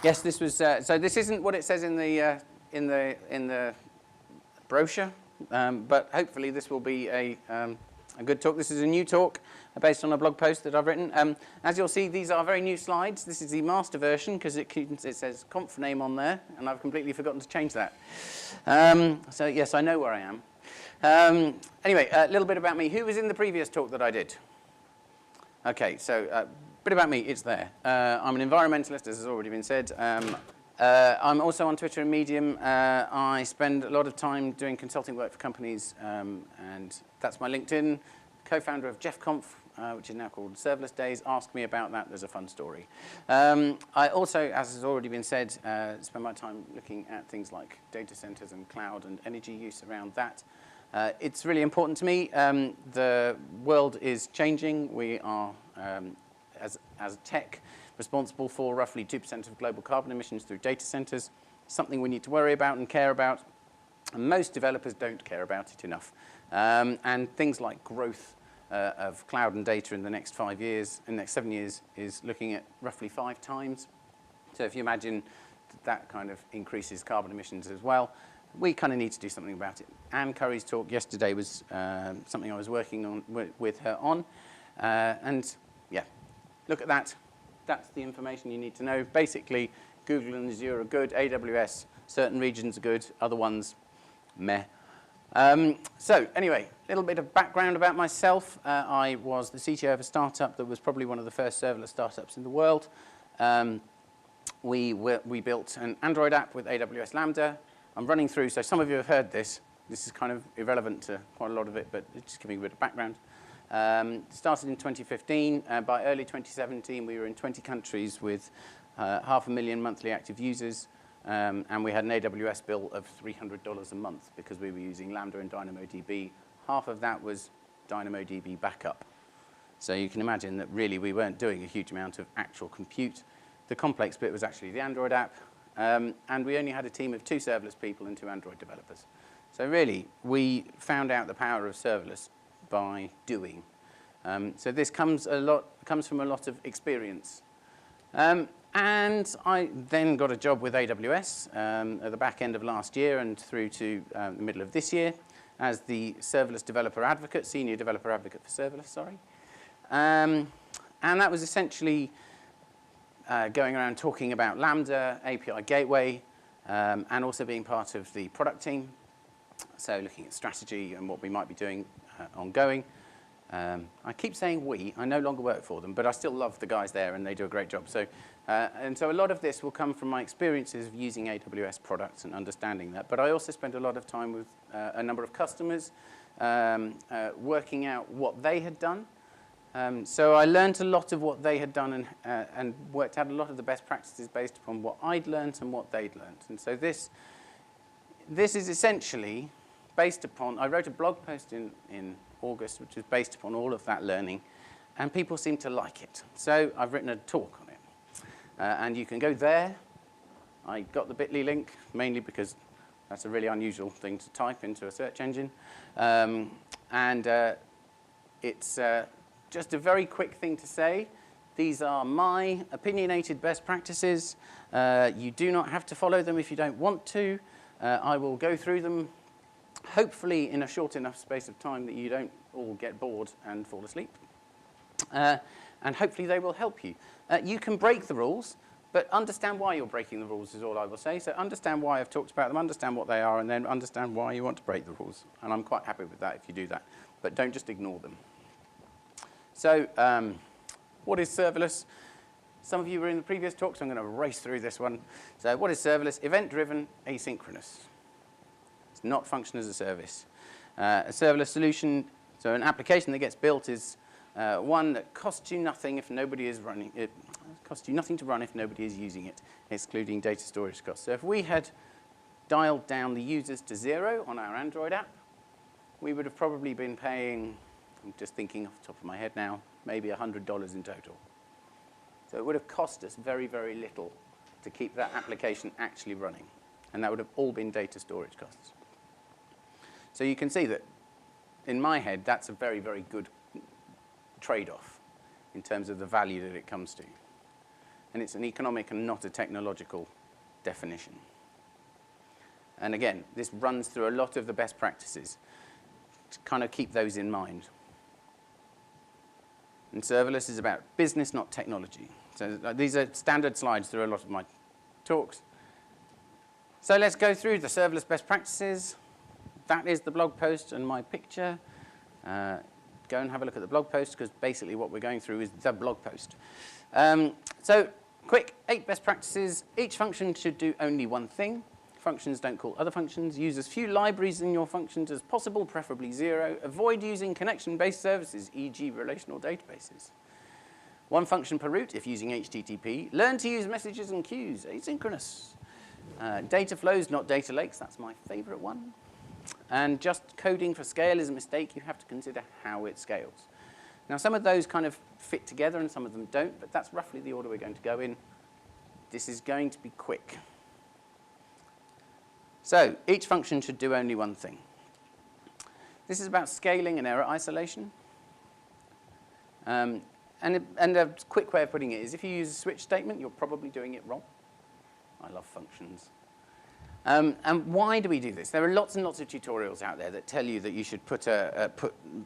Yes, this was. So this isn't what it says in the brochure, but hopefully this will be a good talk. This is a new talk based on a blog post that I've written. As you'll see, these are very new slides. This is the master version because it says conf name on there, and I've completely forgotten to change that. So yes, I know where I am. Anyway, a little bit about me. Who was in the previous talk that I did? Okay, so a bit about me. It's there. I'm an environmentalist, as has already been said. I'm also on Twitter and Medium. I spend a lot of time doing consulting work for companies, and that's my LinkedIn. Co-founder of JeffConf, which is now called Serverless Days. Ask me about that. There's a fun story. I also, as has already been said, spend my time looking at things like data centers and cloud and energy use around that. It's really important to me. The world is changing. We are, as tech, responsible for roughly 2% of global carbon emissions through data centers, something we need to worry about and care about. And most developers don't care about it enough. And things like growth of cloud and data in the next 5 years, in the next 7 years, is looking at roughly 5 times. So if you imagine that kind of increases carbon emissions as well, we kind of need to do something about it. Anne Curry's talk yesterday was something I was working on with her on. And yeah, look at that. That's the information you need to know. Basically, Google and Azure are good. AWS, certain regions are good. Other ones, meh. So anyway, a little bit of background about myself. I was the CTO of a startup that was probably one of the first serverless startups in the world. We built an Android app with AWS Lambda. I'm running through, so some of you have heard this. This is kind of irrelevant to quite a lot of it, but it's just giving a bit of background. Started in 2015. By early 2017, we were in 20 countries with 500,000 monthly active users. And we had an AWS bill of $300 a month because we were using Lambda and DynamoDB. Half of that was DynamoDB backup. So you can imagine that really we weren't doing a huge amount of actual compute. The complex bit was actually the Android app. And we only had a team of 2 serverless people and 2 Android developers. So really, we found out the power of serverless by doing. So this comes from a lot of experience. And I then got a job with AWS at the back end of last year and through to the middle of this year as the serverless developer advocate, senior developer advocate for serverless, sorry. And that was essentially going around talking about Lambda, API Gateway, and also being part of the product team. So looking at strategy and what we might be doing ongoing. I keep saying we. I no longer work for them, but I still love the guys there, and they do a great job. So, and so a lot of this will come from my experiences of using AWS products and understanding that. But I also spent a lot of time with a number of customers working out what they had done. So I learned a lot of what they had done and worked out a lot of the best practices based upon what I'd learned and what they'd learned. And so this is essentially based upon, I wrote a blog post in August, which is based upon all of that learning, and people seem to like it. So I've written a talk on it. And you can go there. I got the bit.ly link, mainly because that's a really unusual thing to type into a search engine. It's just a very quick thing to say. These are my opinionated best practices. You do not have to follow them if you don't want to. I will go through them hopefully in a short enough space of time that you don't all get bored and fall asleep. And hopefully they will help you. You can break the rules, but understand why you're breaking the rules is all I will say. So understand why I've talked about them, understand what they are, and then understand why you want to break the rules. And I'm quite happy with that if you do that. But don't just ignore them. So what is serverless? Some of you were in the previous talk, so I'm going to race through this one. So what is serverless? Event-driven, asynchronous. It's not function as a service. A serverless solution, so an application that gets built is one that costs you nothing if nobody is running it. Costs you nothing to run if nobody is using it, excluding data storage costs. So if we had dialed down the users to 0 on our Android app, we would have probably been paying, I'm just thinking off the top of my head now, maybe $100 in total. So it would have cost us very, very little to keep that application actually running. And that would have all been data storage costs. So you can see that, in my head, that's a very, very good trade-off in terms of the value that it comes to. and it's an economic and not a technological definition. And again, this runs through a lot of the best practices. To kind of keep those in mind. And serverless is about business, not technology. So these are standard slides through a lot of my talks. So let's go through the serverless best practices. That is the blog post and my picture. Go and have a look at the blog post, because basically what we're going through is the blog post. So quick, 8 best practices. Each function should do only one thing. Functions don't call other functions. Use as few libraries in your functions as possible, preferably 0. Avoid using connection-based services, e.g. relational databases. 1 function per route if using HTTP. Learn to use messages and queues, asynchronous. Data flows, not data lakes. That's my favorite one. And just coding for scale is a mistake. You have to consider how it scales. Now, some of those kind of fit together and some of them don't, but that's roughly the order we're going to go in. This is going to be quick. So each function should do only one thing. This is about scaling and error isolation. And a quick way of putting it is if you use a switch statement, you're probably doing it wrong. I love functions. And why do we do this? There are lots and lots of tutorials out there that tell you that you should put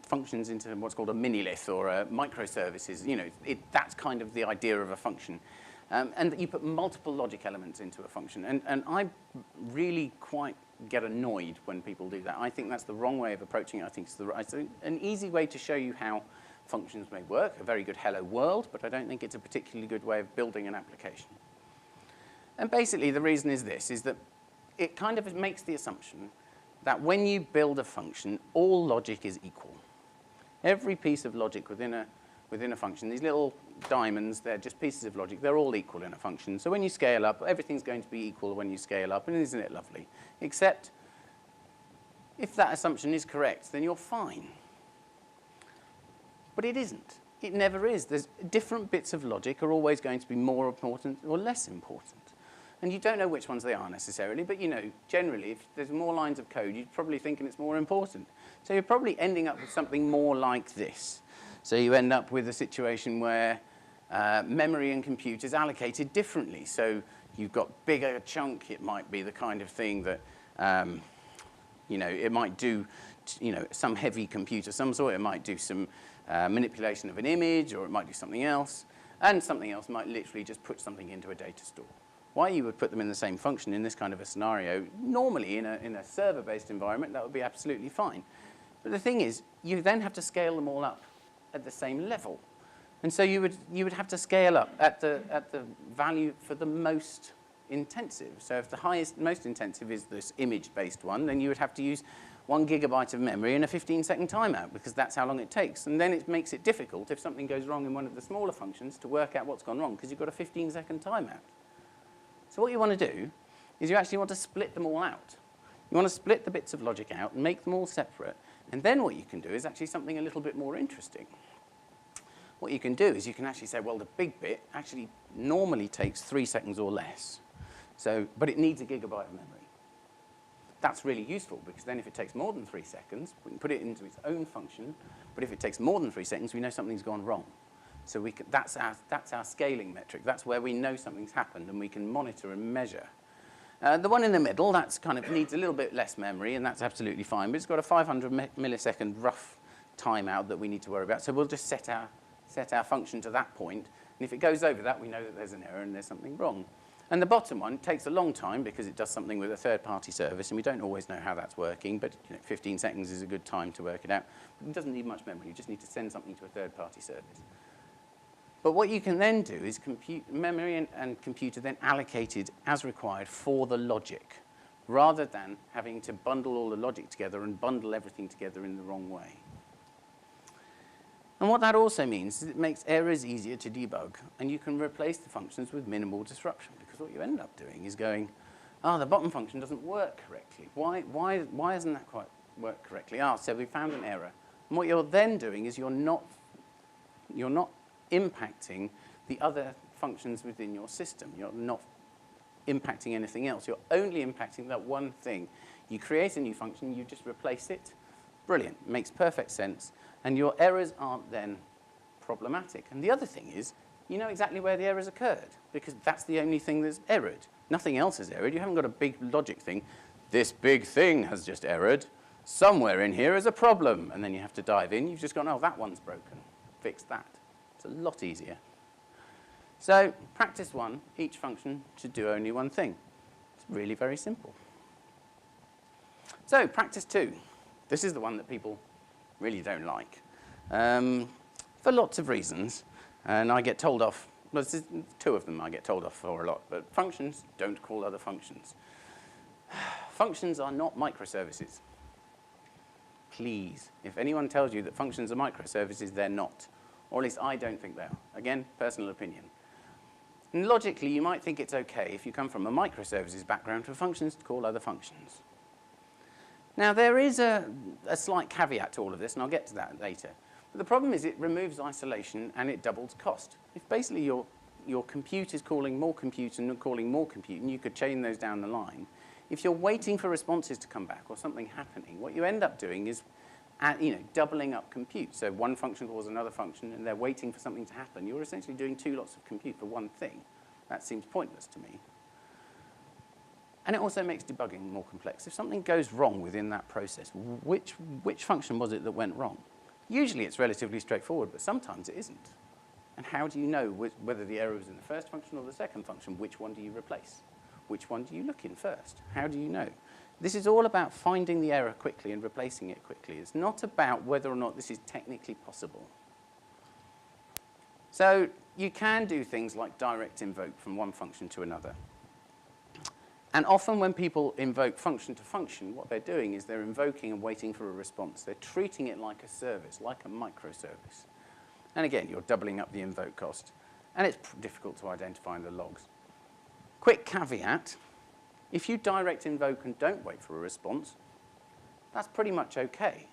functions into what's called a mini-lith or a microservices. You know, that's kind of the idea of a function. And that you put multiple logic elements into a function. And I really quite get annoyed when people do that. I think that's the wrong way of approaching it. I think it's an easy way to show you how functions may work, a very good hello world, but I don't think it's a particularly good way of building an application. And basically the reason is this, is that it kind of makes the assumption that when you build a function, all logic is equal. Every piece of logic within a function, these little diamonds, they're just pieces of logic, they're all equal in a function. So when you scale up, everything's going to be equal when you scale up, and isn't it lovely? Except, if that assumption is correct, then you're fine. But it isn't. It never is. There's different bits of logic are always going to be more important or less important. And you don't know which ones they are necessarily, but you know, generally, if there's more lines of code, you're probably thinking it's more important. So you're probably ending up with something more like this. So you end up with a situation where memory and compute is allocated differently. So you've got bigger chunk. It might be the kind of thing that, you know, it might do, you know, some heavy compute of some sort. It might do some manipulation of an image, or it might do something else. And something else might literally just put something into a data store. Why you would put them in the same function in this kind of a scenario, normally in a server-based environment, that would be absolutely fine. But the thing is, you then have to scale them all up at the same level. And so you would have to scale up at the value for the most intensive. So if the most intensive is this image-based one, then you would have to use 1 gigabyte of memory and a 15-second timeout, because that's how long it takes. And then it makes it difficult if something goes wrong in one of the smaller functions to work out what's gone wrong, because you've got a 15-second timeout. So what you want to do is you actually want to split them all out. You want to split the bits of logic out and make them all separate. And then what you can do is actually something a little bit more interesting. What you can do is you can actually say, well, the big bit actually normally takes 3 seconds or less. So, but it needs a gigabyte of memory. That's really useful, because then if it takes more than 3 seconds, we can put it into its own function. But if it takes more than 3 seconds, we know something's gone wrong. So that's our scaling metric. That's where we know something's happened, and we can monitor and measure. The one in the middle, that's kind of needs a little bit less memory, and that's absolutely fine. But it's got a 500 millisecond rough timeout that we need to worry about. So we'll just set our function to that point. And if it goes over that, we know that there's an error and there's something wrong. And the bottom one takes a long time because it does something with a third-party service, and we don't always know how that's working. But 15 seconds is a good time to work it out. But it doesn't need much memory. You just need to send something to a third-party service. But what you can then do is memory and compute are then allocated as required for the logic, rather than having to bundle all the logic together and bundle everything together in the wrong way. And what that also means is it makes errors easier to debug, and you can replace the functions with minimal disruption, because what you end up doing is going, the bottom function doesn't work correctly. Why doesn't that quite work correctly? So we found an error. And what you're then doing is you're not impacting the other functions within your system. You're not impacting anything else. You're only impacting that one thing. You create a new function, you just replace it. Brilliant, makes perfect sense. And your errors aren't then problematic. And the other thing is, you know exactly where the error's occurred, because that's the only thing that's errored. Nothing else has errored. You haven't got a big logic thing. This big thing has just errored. Somewhere in here is a problem. And then you have to dive in. You've just gone, oh, that one's broken. Fix that. It's a lot easier. So practice 1, each function should do only one thing. It's really very simple. So practice 2. This is the one that people really don't like, for lots of reasons. And I get told off. Well, this is 2 of them I get told off for a lot. But functions don't call other functions. Functions are not microservices. Please, if anyone tells you that functions are microservices, they're not. Or at least I don't think they are. Again, personal opinion. And logically, you might think it's okay if you come from a microservices background for functions to call other functions. Now, there is a slight caveat to all of this, and I'll get to that later. But the problem is it removes isolation and it doubles cost. If basically your compute is calling more compute and calling more compute, and you could chain those down the line, if you're waiting for responses to come back or something happening, what you end up doing is doubling up compute. So one function calls another function, and they're waiting for something to happen. You're essentially doing 2 lots of compute for one thing. That seems pointless to me. And it also makes debugging more complex. If something goes wrong within that process, which function was it that went wrong? Usually it's relatively straightforward, but sometimes it isn't. And how do you know whether the error was in the first function or the second function? Which one do you replace? Which one do you look in first? How do you know? This is all about finding the error quickly and replacing it quickly. It's not about whether or not this is technically possible. So you can do things like direct invoke from one function to another. And often when people invoke function to function, what they're doing is they're invoking and waiting for a response. They're treating it like a service, like a microservice. And again, you're doubling up the invoke cost. And it's difficult to identify in the logs. Quick caveat, if you direct invoke and don't wait for a response, that's pretty much okay.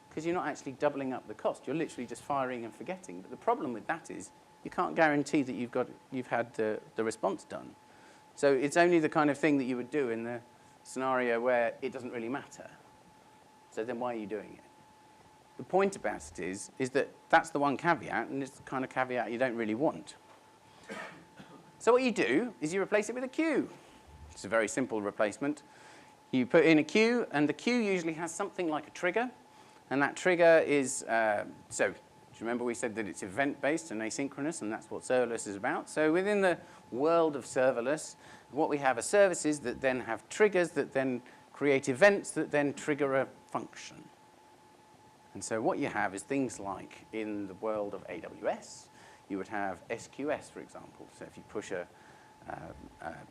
Because you're not actually doubling up the cost. You're literally just firing and forgetting. But the problem with that is you can't guarantee that you've had the response done. So it's only the kind of thing that you would do in the scenario where it doesn't really matter. So then why are you doing it? The point about it is that that's the one caveat, and it's the kind of caveat you don't really want. So what you do is you replace it with a queue. It's a very simple replacement. You put in a queue, and the queue usually has something like a trigger. And that trigger is, do you remember we said that it's event-based and asynchronous, and that's what serverless is about? So within the world of serverless, what we have are services that then have triggers that then create events that then trigger a function. And so what you have is things like in the world of AWS, you would have SQS, for example. So if you push a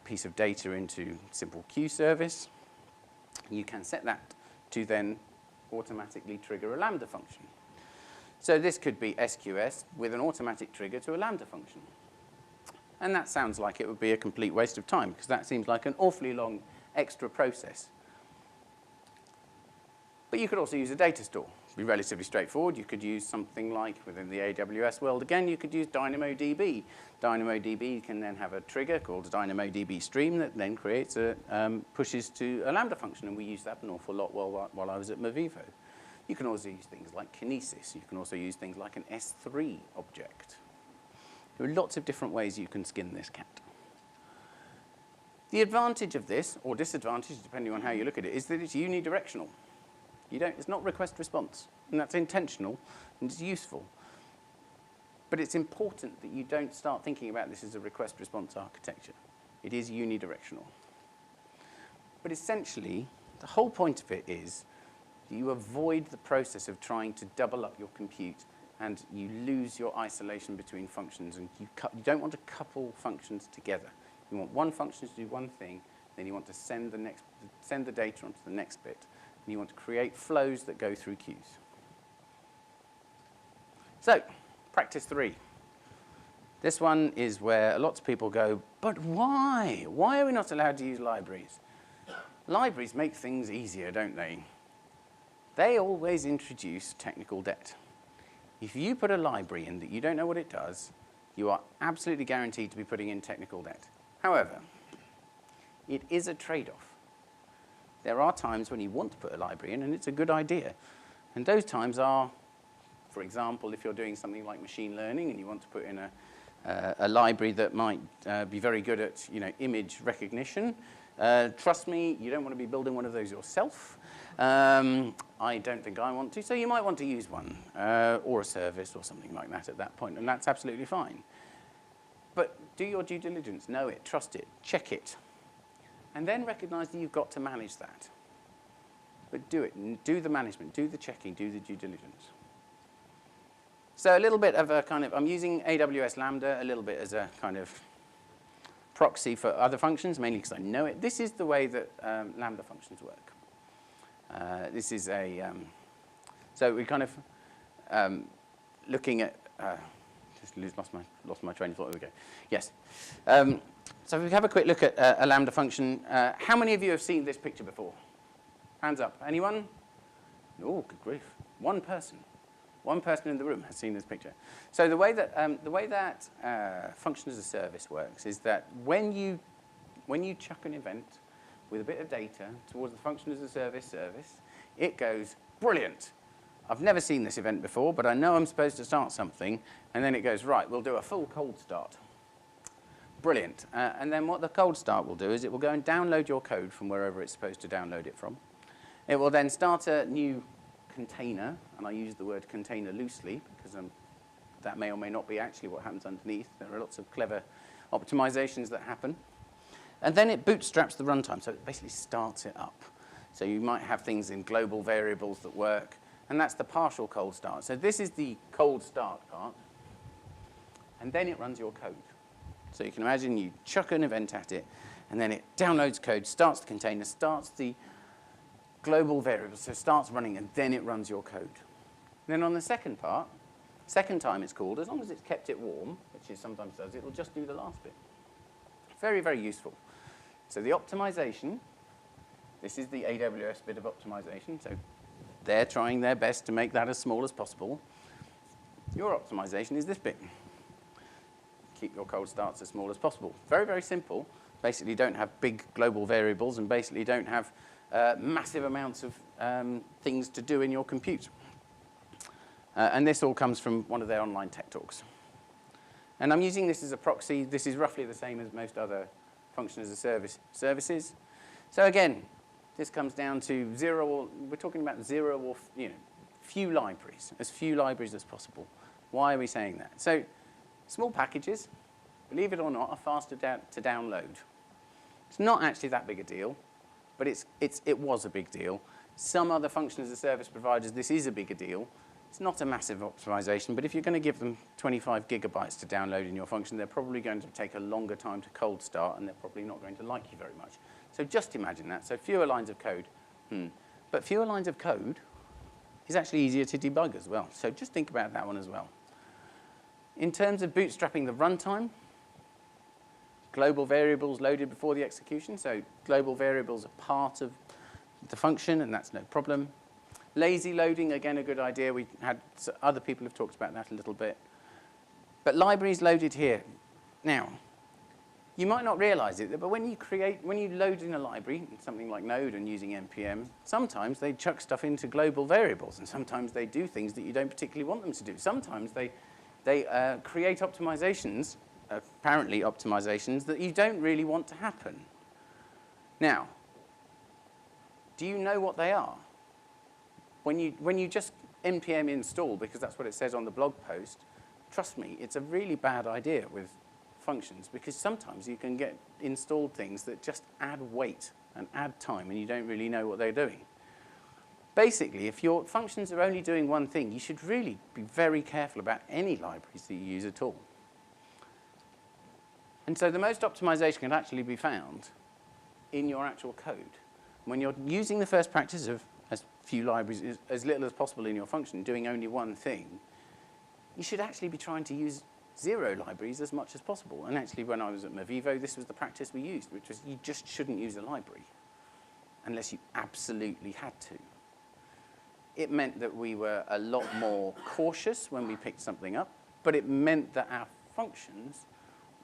piece of data into simple queue service, you can set that to then automatically trigger a Lambda function. So this could be SQS with an automatic trigger to a Lambda function. And that sounds like it would be a complete waste of time, because that seems like an awfully long extra process. But you could also use a data store. It'd be relatively straightforward. You could use something like, within the AWS world, again, you could use DynamoDB. DynamoDB can then have a trigger called a DynamoDB stream that then creates pushes to a Lambda function, and we used that an awful lot while I was at Movivo. You can also use things like Kinesis. You can also use things like an S3 object. There are lots of different ways you can skin this cat. The advantage of this, or disadvantage, depending on how you look at it, is that it's unidirectional. It's not request-response, and that's intentional, and it's useful. But it's important that you don't start thinking about this as a request-response architecture. It is unidirectional. But essentially, the whole point of it is that you avoid the process of trying to double up your compute, and you lose your isolation between functions, and you don't want to couple functions together. You want one function to do one thing, then you want to send the data onto the next bit, and you want to create flows that go through queues. So, practice 3. This one is where lots of people go, but why? Why are we not allowed to use libraries? Libraries make things easier, don't they? They always introduce technical debt. If you put a library in that you don't know what it does, you are absolutely guaranteed to be putting in technical debt. However, it is a trade-off. There are times when you want to put a library in, and it's a good idea. And those times are For example, if you're doing something like machine learning and you want to put in a library that might be very good at image recognition, trust me, you don't want to be building one of those yourself. I don't think I want to, so you might want to use one or a service or something like that at that point, and that's absolutely fine. But do your due diligence, know it, trust it, check it, and then recognize that you've got to manage that. But do it, do the management, do the checking, do the due diligence. So a little bit of a kind of, I'm using AWS Lambda a little bit as a kind of proxy for other functions, mainly because I know it. This is the way that Lambda functions work. This is a, so we kind of looking at, just lost my train of thought, there we go. Yes. So if we have a quick look at a Lambda function, how many of you have seen this picture before? Hands up. Anyone? Oh, good grief. One person. One person in the room has seen this picture. So the way that function as a service works is that when you chuck an event with a bit of data towards the function as a service, it goes, brilliant. I've never seen this event before, but I know I'm supposed to start something. And then it goes, right, we'll do a full cold start. Brilliant. And then what the cold start will do is it will go and download your code from wherever it's supposed to download it from. It will then start a new container, and I use the word container loosely because that may or may not be actually what happens underneath. There are lots of clever optimizations that happen. And then it bootstraps the runtime, so it basically starts it up. So you might have things in global variables that work, and that's the partial cold start. So this is the cold start part, and then it runs your code. So you can imagine you chuck an event at it, and then it downloads code, starts the container, starts the global variables, so it starts running, and then it runs your code. Then on the second part, second time it's called, as long as it's kept it warm, which it sometimes does, it'll just do the last bit. Very, very useful. So the optimization, this is the AWS bit of optimization, so they're trying their best to make that as small as possible. Your optimization is this bit. Keep your cold starts as small as possible. Very, very simple. Basically don't have big global variables and basically don't have massive amounts of things to do in your compute. And this all comes from one of their online tech talks. And I'm using this as a proxy. This is roughly the same as most other function as a service services. So again, this comes down to zero, or we're talking about zero or few libraries, as few libraries as possible. Why are we saying that? So small packages, believe it or not, are faster to download. It's not actually that big a deal, but it was a big deal. Some other function as a service providers, this is a bigger deal. It's not a massive optimization, but if you're going to give them 25 gigabytes to download in your function, they're probably going to take a longer time to cold start, and they're probably not going to like you very much. So just imagine that. So fewer lines of code. But fewer lines of code is actually easier to debug as well. So just think about that one as well. In terms of bootstrapping the runtime, global variables loaded before the execution. So global variables are part of the function, and that's no problem. Lazy loading, again, a good idea. Other people have talked about that a little bit. But libraries loaded here. Now, you might not realize it, but when you load in a library, something like Node and using NPM, sometimes they chuck stuff into global variables, and sometimes they do things that you don't particularly want them to do. Sometimes they create optimizations, apparently optimizations, that you don't really want to happen. Now, do you know what they are? When you just npm install, because that's what it says on the blog post, trust me, it's a really bad idea with functions, because sometimes you can get installed things that just add weight and add time, and you don't really know what they're doing. Basically, if your functions are only doing one thing, you should really be very careful about any libraries that you use at all. And so the most optimization can actually be found in your actual code. When you're using the first practice of as few libraries, as little as possible in your function, doing only one thing, you should actually be trying to use 0 libraries as much as possible. And actually, when I was at Mavivo, this was the practice we used, which was you just shouldn't use a library unless you absolutely had to. It meant that we were a lot more cautious when we picked something up, but it meant that our functions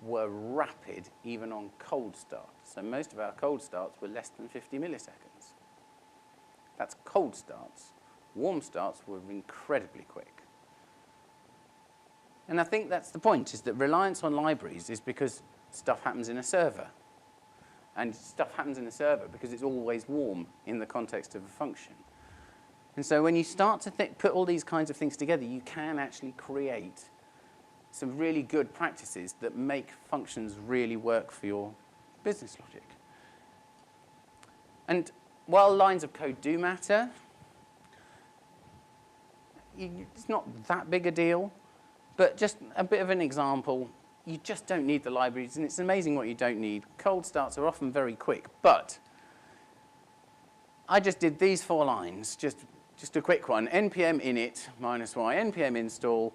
were rapid even on cold start. So most of our cold starts were less than 50 milliseconds. That's cold starts. Warm starts were incredibly quick. And I think that's the point, is that reliance on libraries is because stuff happens in a server. And stuff happens in a server because it's always warm in the context of a function. And so when you start to put all these kinds of things together, you can actually create some really good practices that make functions really work for your business logic. And while lines of code do matter, it's not that big a deal. But just a bit of an example, you just don't need the libraries, and it's amazing what you don't need. Cold starts are often very quick, but I just did these 4 lines, just a quick one. npm init -y, npm install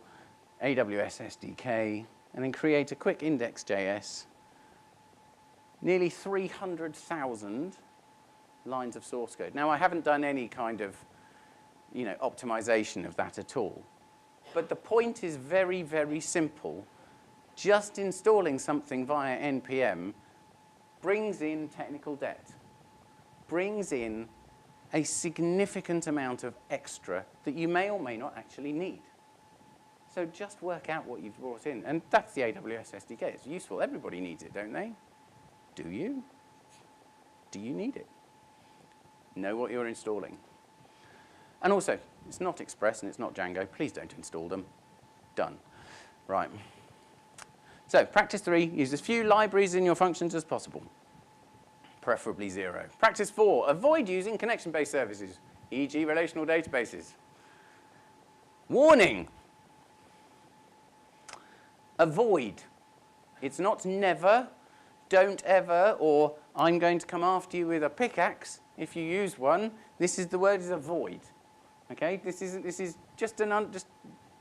AWS SDK, and then create a quick index.js. Nearly 300,000 lines of source code. Now, I haven't done any kind of, optimization of that at all. But the point is very, very simple. Just installing something via npm brings in technical debt, brings in a significant amount of extra that you may or may not actually need. So just work out what you've brought in. And that's the AWS SDK. It's useful. Everybody needs it, don't they? Do you? Do you need it? Know what you're installing. And also, it's not Express and it's not Django. Please don't install them. Done. Right. So practice 3, use as few libraries in your functions as possible. Preferably 0. Practice 4, avoid using connection-based services, e.g. relational databases. Warning. Avoid. It's not never, don't ever, or I'm going to come after you with a pickaxe if you use one. The word is avoid. Okay, this is just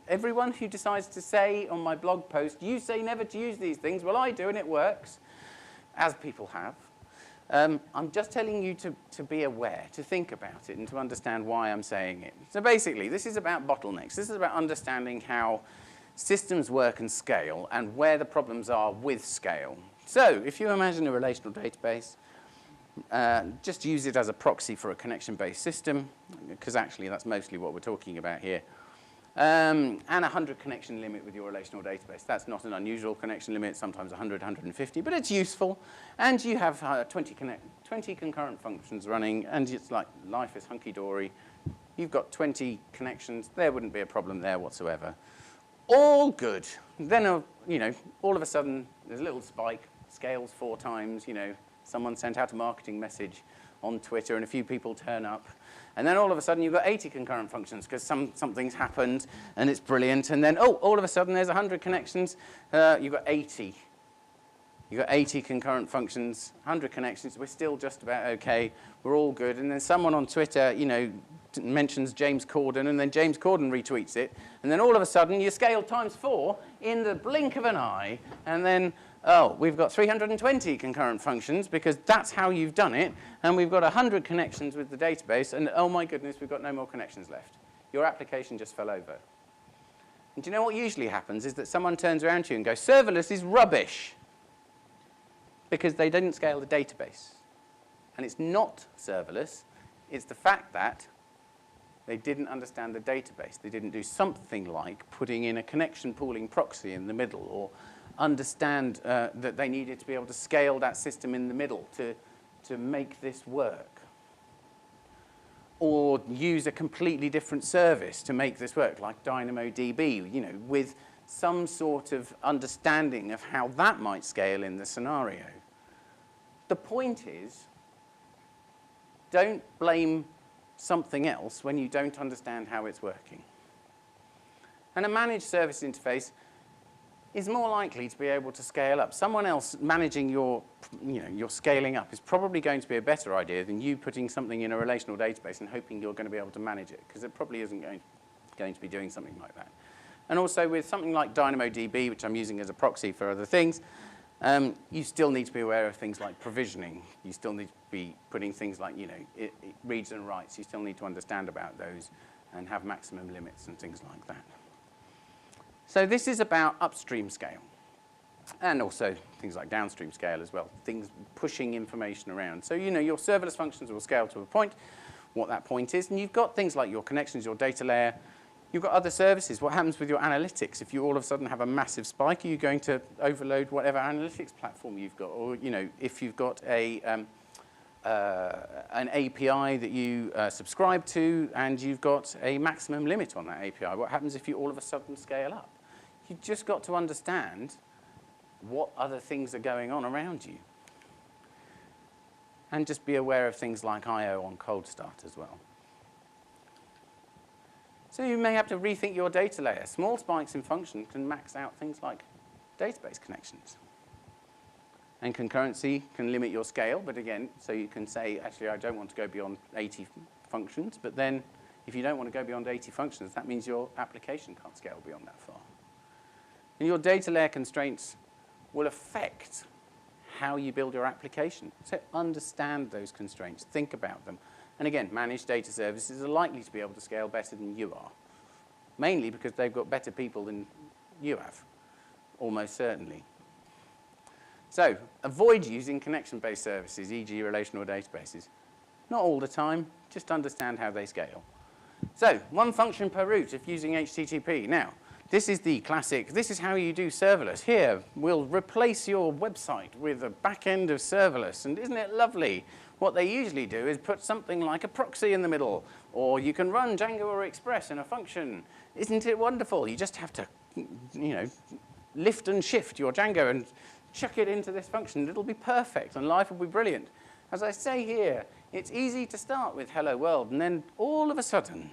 everyone who decides to say on my blog post, you say never to use these things. Well, I do, and it works, as people have. I'm just telling you to be aware, to think about it, and to understand why I'm saying it. So basically, this is about bottlenecks. This is about understanding how systems work and scale, and where the problems are with scale. So if you imagine a relational database, just use it as a proxy for a connection-based system, because actually that's mostly what we're talking about here. And a 100 connection limit with your relational database. That's not an unusual connection limit, sometimes 100, 150, but it's useful. And you have 20 concurrent functions running, and it's like life is hunky-dory. You've got 20 connections. There wouldn't be a problem there whatsoever. All good. Then, all of a sudden, there's a little spike, scales 4 times, someone sent out a marketing message on Twitter, and a few people turn up. And then all of a sudden, you've got 80 concurrent functions because something's happened, and it's brilliant. And then, all of a sudden, there's 100 connections. You've got 80. You've got 80 concurrent functions, 100 connections. We're still just about OK. We're all good. And then someone on Twitter, mentions James Corden, and then James Corden retweets it. And then all of a sudden, you scale times 4 in the blink of an eye. And then, we've got 320 concurrent functions because that's how you've done it. And we've got 100 connections with the database. And oh, my goodness, we've got no more connections left. Your application just fell over. And do you know what usually happens is that someone turns around to you and goes, serverless is rubbish, because they didn't scale the database. And it's not serverless. It's the fact that they didn't understand the database. They didn't do something like putting in a connection pooling proxy in the middle, or understand that they needed to be able to scale that system in the middle to make this work. Or use a completely different service to make this work, like DynamoDB, with some sort of understanding of how that might scale in the scenario. The point is, don't blame something else when you don't understand how it's working. And a managed service interface is more likely to be able to scale up. Someone else managing your scaling up is probably going to be a better idea than you putting something in a relational database and hoping you're going to be able to manage it, because it probably isn't going to be doing something like that. And also with something like DynamoDB, which I'm using as a proxy for other things, you still need to be aware of things like provisioning. You still need to be putting things like, it reads and writes. You still need to understand about those and have maximum limits and things like that. So this is about upstream scale, and also things like downstream scale as well, things pushing information around. So, your serverless functions will scale to a point, what that point is, and you've got things like your connections, your data layer, You've got other services. What happens with your analytics if you all of a sudden have a massive spike? Are you going to overload whatever analytics platform you've got? Or if you've got an API that you subscribe to and you've got a maximum limit on that API, what happens if you all of a sudden scale up? You've just got to understand what other things are going on around you. And just be aware of things like I/O on cold start as well. So you may have to rethink your data layer. Small spikes in function can max out things like database connections. And concurrency can limit your scale, but again, so you can say, actually, I don't want to go beyond 80 functions, but then if you don't want to go beyond 80 functions, that means your application can't scale beyond that far. And your data layer constraints will affect how you build your application. So understand those constraints, think about them. And again, managed data services are likely to be able to scale better than you are, mainly because they've got better people than you have, almost certainly. So avoid using connection-based services, e.g. relational databases. Not all the time, just understand how they scale. So one function per route if using HTTP. Now, this is the classic, this is how you do serverless. Here, we'll replace your website with a back end of serverless. And isn't it lovely? What they usually do is put something like a proxy in the middle, or you can run Django or Express in a function. Isn't it wonderful? You just have to, lift and shift your Django and chuck it into this function. It'll be perfect, and life will be brilliant. As I say here, it's easy to start with hello world, and then all of a sudden,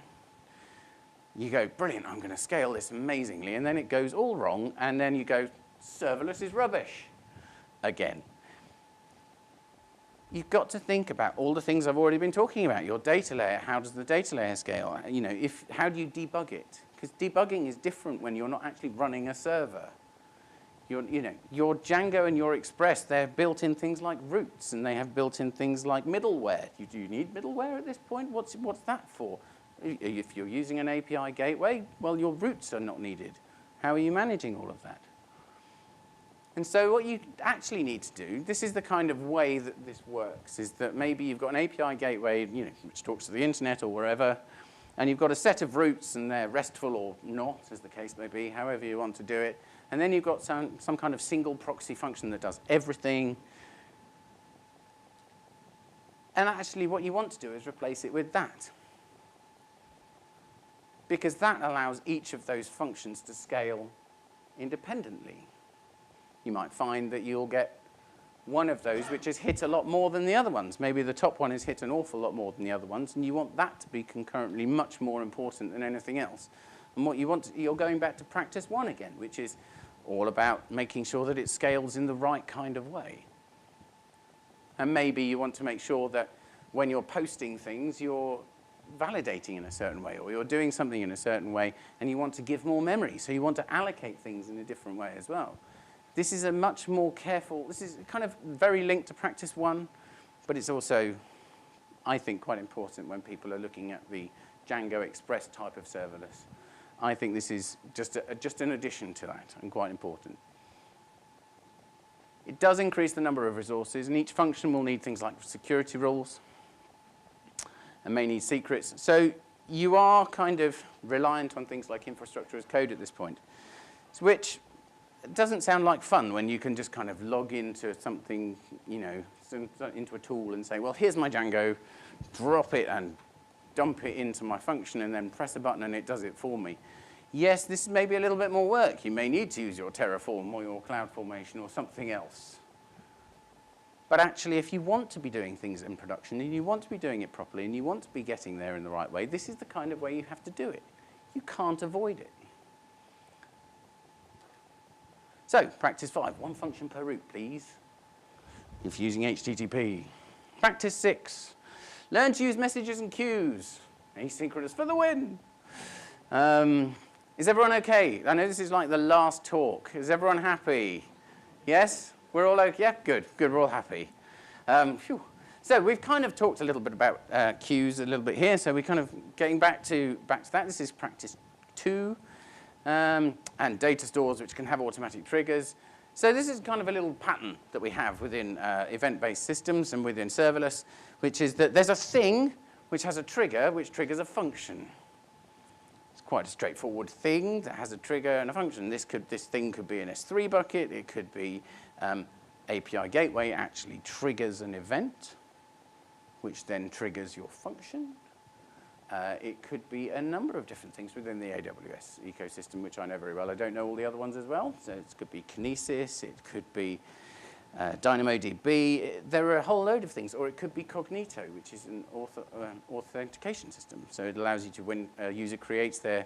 you go, brilliant, I'm going to scale this amazingly, and then it goes all wrong, and then you go, serverless is rubbish again. You've got to think about all the things I've already been talking about. Your data layer, how does the data layer scale? How do you debug it? Because debugging is different when you're not actually running a server. Your Django and your Express, they're built in things like routes, and they have built in things like middleware. Do you need middleware at this point? What's that for? If you're using an API gateway, well, your routes are not needed. How are you managing all of that? And so what you actually need to do, this is the kind of way that this works, is that maybe you've got an API gateway, which talks to the internet or wherever, and you've got a set of routes, and they're RESTful or not, as the case may be, however you want to do it. And then you've got some kind of single proxy function that does everything. And actually, what you want to do is replace it with that, because that allows each of those functions to scale independently. You might find that you'll get one of those which is hit a lot more than the other ones. Maybe the top one is hit an awful lot more than the other ones, and you want that to be concurrently much more important than anything else. And what you want, you're going back to practice one again, which is all about making sure that it scales in the right kind of way. And maybe you want to make sure that when you're posting things, you're validating in a certain way, or you're doing something in a certain way, and you want to give more memory. So you want to allocate things in a different way as well. This is a much more careful, this is kind of very linked to practice one, but it's also, I think, quite important when people are looking at the Django Express type of serverless. I think this is just an addition to that, and quite important. It does increase the number of resources, and each function will need things like security rules, and may need secrets. So you are kind of reliant on things like infrastructure as code at this point, which doesn't sound like fun when you can just kind of log into something, into a tool and say, well, here's my Django, drop it and dump it into my function, and then press a button and it does it for me. Yes, this is maybe a little bit more work. You may need to use your Terraform or your CloudFormation or something else. But actually, if you want to be doing things in production, and you want to be doing it properly, and you want to be getting there in the right way, this is the kind of way you have to do it. You can't avoid it. So, practice 5, one function per route, please, if using HTTP. Practice 6, learn to use messages and queues. Asynchronous for the win. Is everyone okay? I know this is like the last talk. Is everyone happy? Yes? We're all okay? Yeah, good, we're all happy. So we've kind of talked a little bit about queues a little bit here, so we're kind of getting back to that. This is practice 2. And data stores which can have automatic triggers. So this is kind of a little pattern that we have within event-based systems and within serverless, which is that there's a thing which has a trigger which triggers a function. It's quite a straightforward thing that has a trigger and a function. This thing could be an S3 bucket. It could be API gateway actually triggers an event, which then triggers your function. It could be a number of different things within the AWS ecosystem, which I know very well. I don't know all the other ones as well. So it could be Kinesis. It could be DynamoDB. There are a whole load of things. Or it could be Cognito, which is an authentication system. So it allows you to, when a user creates their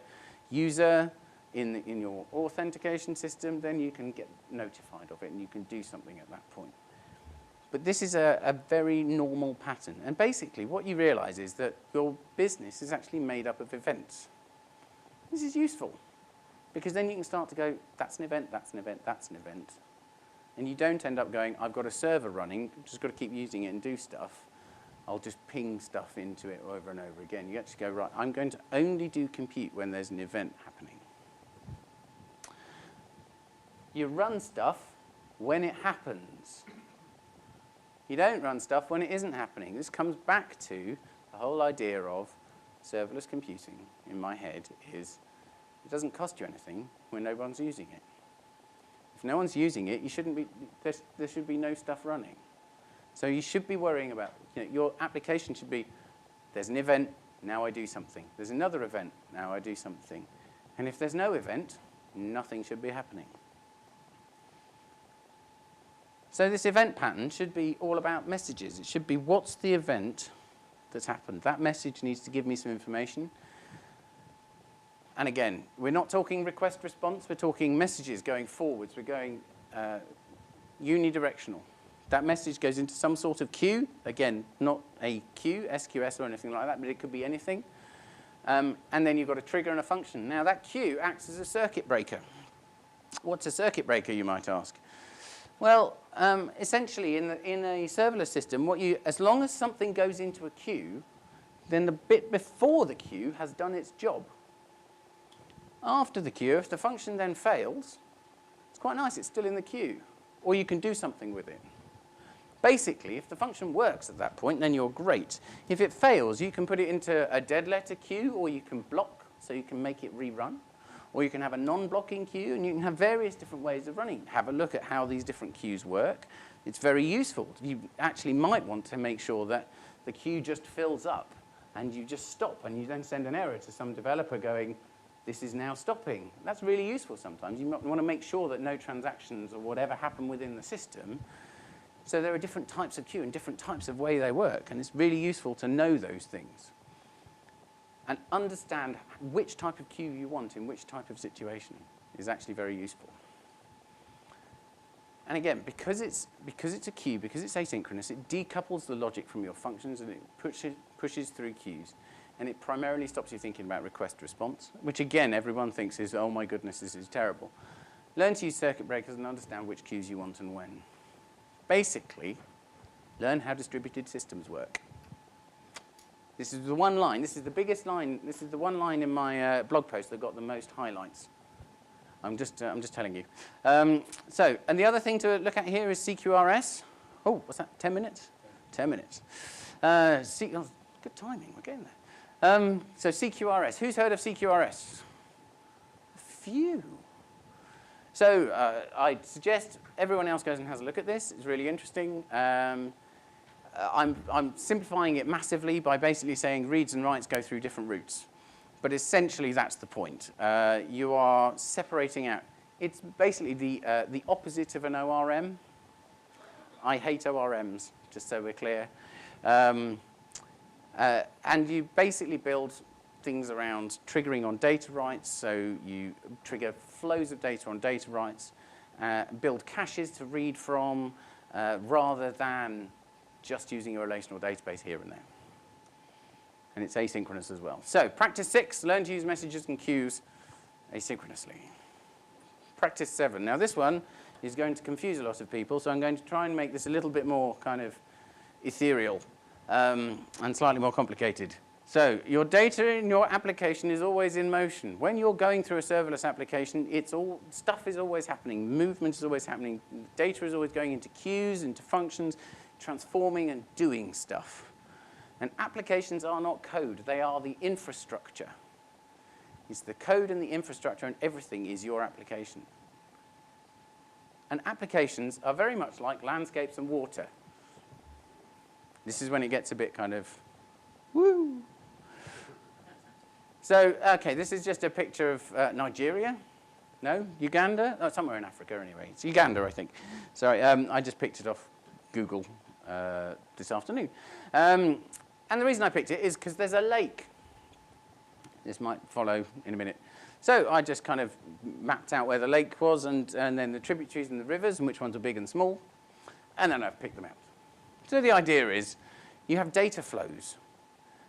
user in your authentication system, then you can get notified of it, and you can do something at that point. But this is a very normal pattern. And basically, what you realize is that your business is actually made up of events. This is useful, because then you can start to go, that's an event, that's an event, that's an event. And you don't end up going, I've got a server running, just got to keep using it and do stuff. I'll just ping stuff into it over and over again. You actually go, right, I'm going to only do compute when there's an event happening. You run stuff when it happens. You don't run stuff when it isn't happening. This comes back to the whole idea of serverless computing in my head is it doesn't cost you anything when no one's using it. If no one's using it, you shouldn't be, there should be no stuff running. So you should be worrying about, your application should be, there's an event, now I do something. There's another event, now I do something. And if there's no event, nothing should be happening. So this event pattern should be all about messages. It should be, what's the event that's happened? That message needs to give me some information. And again, we're not talking request response. We're talking messages going forwards. We're going unidirectional. That message goes into some sort of queue. Again, not a queue, SQS or anything like that, but it could be anything. And then you've got a trigger and a function. Now, that queue acts as a circuit breaker. What's a circuit breaker, you might ask? Well, essentially, in a serverless system, as long as something goes into a queue, then the bit before the queue has done its job. After the queue, if the function then fails, it's quite nice, it's still in the queue. Or you can do something with it. Basically, if the function works at that point, then you're great. If it fails, you can put it into a dead letter queue, or you can block, so you can make it rerun. Or you can have a non-blocking queue, and you can have various different ways of running. Have a look at how these different queues work. It's very useful. You actually might want to make sure that the queue just fills up, and you just stop, and you then send an error to some developer going, this is now stopping. That's really useful sometimes. You might want to make sure that no transactions or whatever happen within the system. So there are different types of queue and different types of way they work, and it's really useful to know those things and understand which type of queue you want in which type of situation is actually very useful. And again, because it's a queue, because it's asynchronous, it decouples the logic from your functions, and it pushes through queues. And it primarily stops you thinking about request response, which again, everyone thinks is, oh my goodness, this is terrible. Learn to use circuit breakers and understand which queues you want and when. Basically, learn how distributed systems work. This is the one line. This is the biggest line. This is the one line in my blog post that got the most highlights. I'm just telling you. And the other thing to look at here is CQRS. Oh, what's that? 10 minutes? 10 minutes. Good timing. We're getting there. So CQRS. Who's heard of CQRS? A few. So I'd suggest everyone else goes and has a look at this. It's really interesting. I'm simplifying it massively by basically saying reads and writes go through different routes. But essentially, that's the point. You are separating out. It's basically the opposite of an ORM. I hate ORMs, just so we're clear. And you basically build things around triggering on data writes. So you trigger flows of data on data writes, build caches to read from, rather than just using a relational database here and there. And it's asynchronous as well. So practice 6, learn to use messages and queues asynchronously. Practice 7. Now this one is going to confuse a lot of people, so I'm going to try and make this a little bit more kind of ethereal and slightly more complicated. So your data in your application is always in motion. When you're going through a serverless application, stuff is always happening. Movement is always happening. Data is always going into queues, into functions, transforming and doing stuff. And applications are not code. They are the infrastructure. It's the code and the infrastructure and everything is your application. And applications are very much like landscapes and water. This is when it gets a bit kind of, woo. So, okay, this is just a picture of Nigeria. No? Uganda? Oh, somewhere in Africa anyway. It's Uganda, I think. Sorry, I just picked it off Google this afternoon. And the reason I picked it is because there's a lake. This might follow in a minute. So I just kind of mapped out where the lake was and then the tributaries and the rivers and which ones are big and small. And then I've picked them out. So the idea is you have data flows.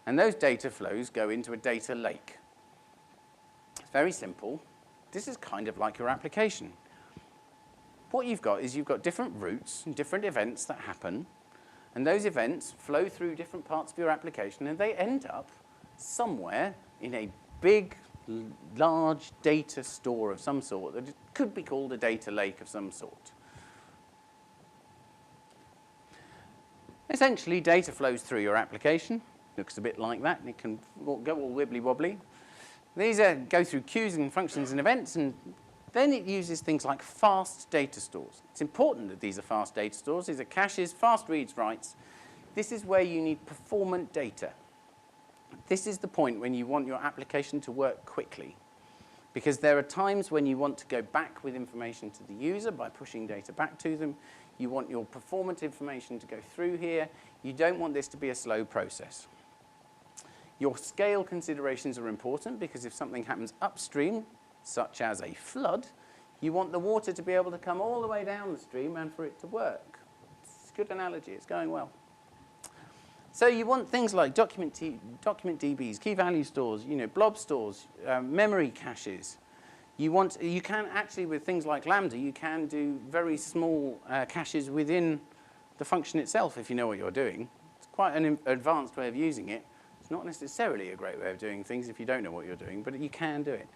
And those data flows go into a data lake. It's very simple. This is kind of like your application. What you've got is you've got different routes and different events that happen. And those events flow through different parts of your application. And they end up somewhere in a big, large data store of some sort that could be called a data lake of some sort. Essentially, data flows through your application. Looks a bit like that, and it can go all wibbly-wobbly. These go through queues and functions and events, and then it uses things like fast data stores. It's important that these are fast data stores. These are caches, fast reads, writes. This is where you need performant data. This is the point when you want your application to work quickly, because there are times when you want to go back with information to the user by pushing data back to them. You want your performant information to go through here. You don't want this to be a slow process. Your scale considerations are important because if something happens upstream, such as a flood, you want the water to be able to come all the way down the stream and for it to work. It's a good analogy. It's going well. So you want things like document DBs, key value stores, blob stores, memory caches. You can actually, with things like Lambda, you can do very small caches within the function itself if you know what you're doing. It's quite an advanced way of using it. It's not necessarily a great way of doing things if you don't know what you're doing, but you can do it.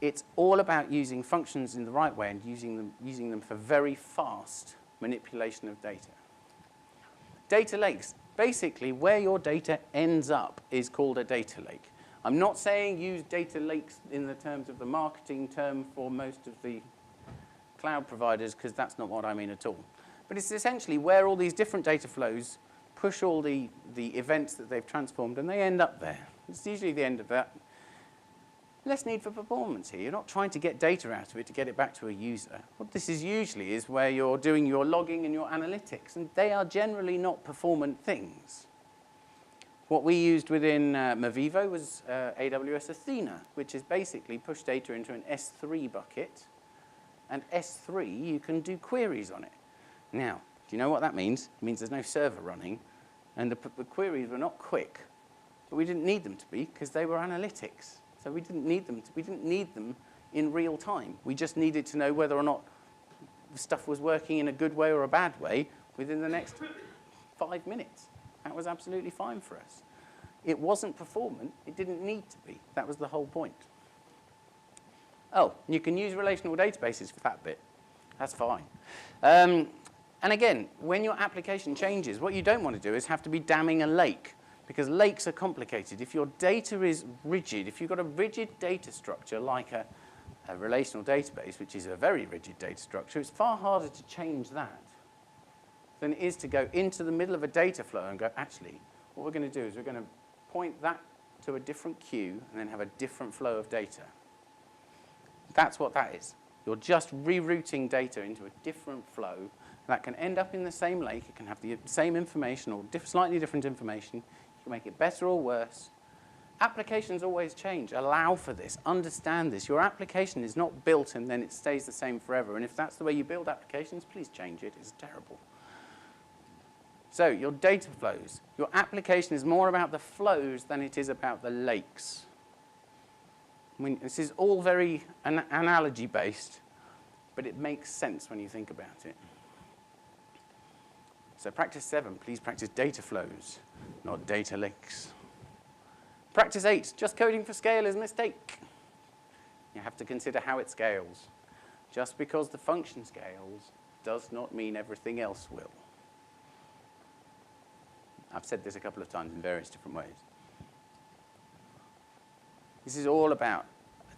It's all about using functions in the right way and using them for very fast manipulation of data. Data lakes. Basically, where your data ends up is called a data lake. I'm not saying use data lakes in the terms of the marketing term for most of the cloud providers, because that's not what I mean at all. But it's essentially where all these different data flows push all the events that they've transformed, and they end up there. It's usually the end of that. Less need for performance here. You're not trying to get data out of it to get it back to a user. What this is usually is where you're doing your logging and your analytics, and they are generally not performant things. What we used within Mavivo was AWS Athena, which is basically push data into an S3 bucket, and S3, you can do queries on it. Now, do you know what that means? It means there's no server running, and the queries were not quick, but we didn't need them to be because they were analytics. So we didn't need them in real time. We just needed to know whether or not the stuff was working in a good way or a bad way within the next 5 minutes. That was absolutely fine for us. It wasn't performant. It didn't need to be. That was the whole point. Oh, you can use relational databases for that bit. That's fine. And again, when your application changes, what you don't want to do is have to be damming a lake, because lakes are complicated. If your data is rigid, if you've got a rigid data structure like a relational database, which is a very rigid data structure, it's far harder to change that than it is to go into the middle of a data flow and go, actually, what we're going to do is we're going to point that to a different queue and then have a different flow of data. That's what that is. You're just rerouting data into a different flow that can end up in the same lake. It can have the same information or slightly different information. You can make it better or worse. Applications always change. Allow for this. Understand this. Your application is not built and then it stays the same forever. And if that's the way you build applications, please change it. It's terrible. So your data flows. Your application is more about the flows than it is about the lakes. I mean, this is all very analogy-based, but it makes sense when you think about it. So practice 7, please practice data flows, not data lakes. Practice 8, just coding for scale is a mistake. You have to consider how it scales. Just because the function scales does not mean everything else will. I've said this a couple of times in various different ways. This is all about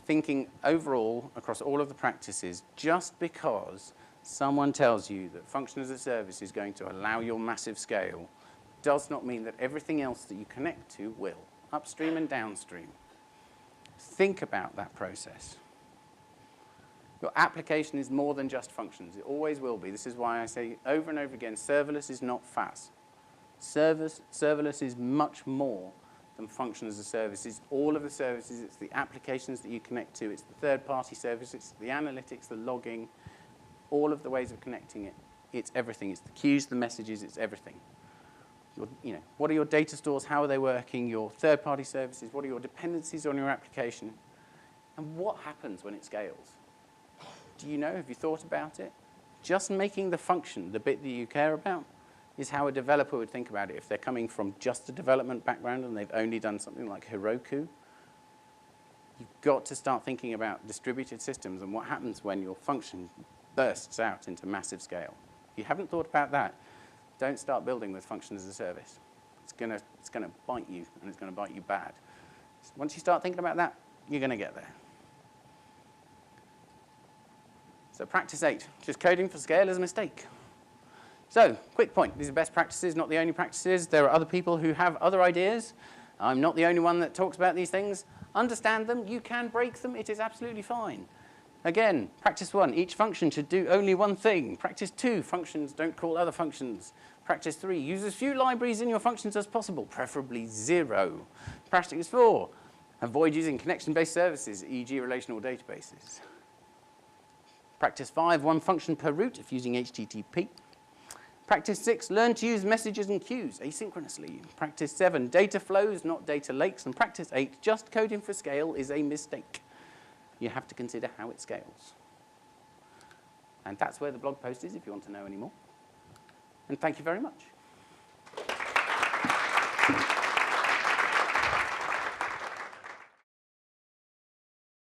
thinking overall across all of the practices. Just because someone tells you that function as a service is going to allow your massive scale does not mean that everything else that you connect to will, upstream and downstream. Think about that process. Your application is more than just functions. It always will be. This is why I say over and over again, serverless is not FAS. Serverless is much more than function as a service. It's all of the services. It's the applications that you connect to. It's the third-party services. It's the analytics, the logging, all of the ways of connecting it. It's everything. It's the queues, the messages. It's everything. What are your data stores? How are they working? Your third-party services. What are your dependencies on your application? And what happens when it scales? Do you know? Have you thought about it? Just making the function, the bit that you care about, is how a developer would think about it. If they're coming from just a development background and they've only done something like Heroku, you've got to start thinking about distributed systems and what happens when your function bursts out into massive scale. If you haven't thought about that, don't start building with function as a service. It's gonna bite you, and it's going to bite you bad. Once you start thinking about that, you're going to get there. So practice 8, just coding for scale is a mistake. So, quick point. These are best practices, not the only practices. There are other people who have other ideas. I'm not the only one that talks about these things. Understand them. You can break them. It is absolutely fine. Again, practice 1, each function should do only one thing. Practice 2, functions don't call other functions. Practice 3, use as few libraries in your functions as possible, preferably 0. Practice 4, avoid using connection-based services, e.g. relational databases. Practice 5, one function per route if using HTTP. Practice 6, learn to use messages and queues asynchronously. Practice 7, data flows, not data lakes. And practice 8, just coding for scale is a mistake. You have to consider how it scales. And that's where the blog post is if you want to know any more. And thank you very much.